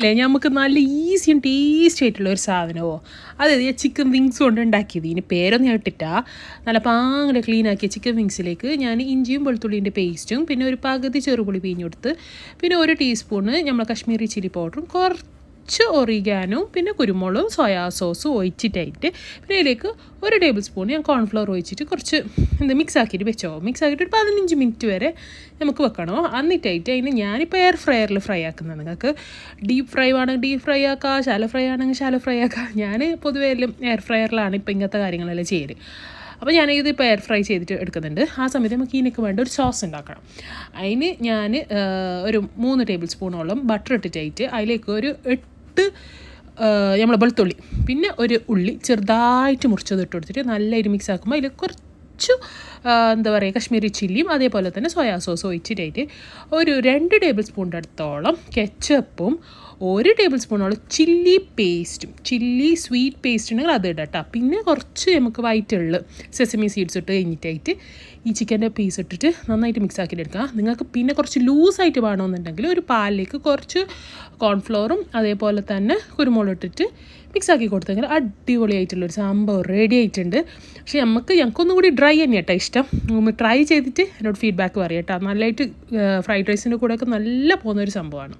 അല്ലേ നമുക്ക് നല്ല ഈസിയും ടേസ്റ്റി ആയിട്ടുള്ള ഒരു സാധനമോ അതായത് ഞാൻ ചിക്കൻ വിങ്സ് കൊണ്ട് ഉണ്ടാക്കിയത് ഇനി പേരൊന്നും കേട്ടിട്ടാ നല്ല പാങ്ങനെ ക്ലീൻ ആക്കിയ ചിക്കൻ വിങ്സിലേക്ക് ഞാൻ ഇഞ്ചിയും വെളുത്തുള്ളിൻ്റെ പേസ്റ്റും പിന്നെ ഒരു പകുതി ചെറുപുളി പിഴിഞ്ഞെടുത്ത് പിന്നെ 1 ടീസ്പൂണ് നമ്മൾ കാശ്മീരി ചില്ലി പൗഡറും കുറച്ച് ഒറിഗാനും പിന്നെ കുരുമുളകും സോയാ സോസും ഒഴിച്ചിട്ടായിട്ട് പിന്നെ അതിലേക്ക് 1 ടേബിൾ സ്പൂൺ ഞാൻ കോൺഫ്ലവർ ഒഴിച്ചിട്ട് കുറച്ച് മിക്സ് ആക്കിയിട്ട് വെച്ചോ മിക്സ് ആക്കിയിട്ട് ഒരു 15 മിനിറ്റ് വരെ നമുക്ക് വെക്കണോ എന്നിട്ടായിട്ട് അതിന് ഞാനിപ്പോൾ എയർ ഫ്രയറിൽ ഫ്രൈ ആക്കുന്നത് നിങ്ങൾക്ക് ഡീപ്പ് ഫ്രൈ ആണെങ്കിൽ ഡീപ്പ് ഫ്രൈ ആക്കുക ശാലോ ഫ്രൈ ആണെങ്കിൽ ശാലോ ഫ്രൈ ആക്കുക ഞാൻ പൊതുവേ എല്ലാം എയർ ഫ്രയറിലാണ് ഇപ്പോൾ ഇങ്ങനത്തെ കാര്യങ്ങളെല്ലാം ചെയ്യൽ അപ്പോൾ ഞാനിത് ഇപ്പോൾ എയർ ഫ്രൈ ചെയ്തിട്ട് എടുക്കുന്നുണ്ട് ആ സമയത്ത് നമുക്ക് ഇതിനൊക്കെ വേണ്ട ഒരു സോസ് ഉണ്ടാക്കണം അതിന് ഞാൻ ഒരു 3 ടേബിൾ സ്പൂണോളം ബട്ടർ ഇട്ടിട്ടായിട്ട് അതിലേക്ക് ഒരു 8 നമ്മൾ വെളുത്തുള്ളി പിന്നെ ഒരു ഉള്ളി ചെറുതായിട്ട് മുറിച്ചത് ഇട്ട് കൊടുത്തിട്ട് നല്ലതായിട്ട് മിക്സ് ആക്കുമ്പോൾ അതിൽ കുറച്ച് എന്താ പറയുക കാശ്മീരി ചില്ലിയും അതേപോലെ തന്നെ സോയാ സോസ് ഒഴിച്ചിട്ടായിട്ട് ഒരു 2 ടേബിൾ സ്പൂണിൻ്റെ അടുത്തോളം കെച്ചപ്പും 1 ടേബിൾ സ്പൂണോളം ചില്ലി പേസ്റ്റും ചില്ലി സ്വീറ്റ് പേസ്റ്റ് ഉണ്ടെങ്കിൽ അത് ഇടട്ടോ പിന്നെ കുറച്ച് നമുക്ക് വൈറ്റ് എള്ള് സെസമി സീഡ്സ് ഇട്ട് കഴിഞ്ഞിട്ടായിട്ട് ഈ ചിക്കൻ്റെ പീസ് ഇട്ടിട്ട് നന്നായിട്ട് മിക്സ് ആക്കിയിട്ട് എടുക്കുക നിങ്ങൾക്ക് പിന്നെ കുറച്ച് ലൂസായിട്ട് വേണമെന്നുണ്ടെങ്കിൽ ഒരു പാലിലേക്ക് കുറച്ച് കോൺഫ്ലോറും അതേപോലെ തന്നെ കുരുമുളക് ഇട്ടിട്ട് മിക്സ് ആക്കി കൊടുത്തെങ്കിൽ അടിപൊളിയായിട്ടുള്ളൊരു സംഭവം റെഡി ആയിട്ടുണ്ട് പക്ഷേ ഞങ്ങൾക്കൊന്നും കൂടി ഡ്രൈ തന്നെയാണ് കേട്ടോ ഇഷ്ടം ഒന്ന് ട്രൈ ചെയ്തിട്ട് എന്നോട് ഫീഡ്ബാക്ക് പറയാം കേട്ടോ നല്ലതായിട്ട് ഫ്രൈഡ് റൈസിൻ്റെ കൂടെയൊക്കെ നല്ല പോകുന്നൊരു സംഭവമാണ്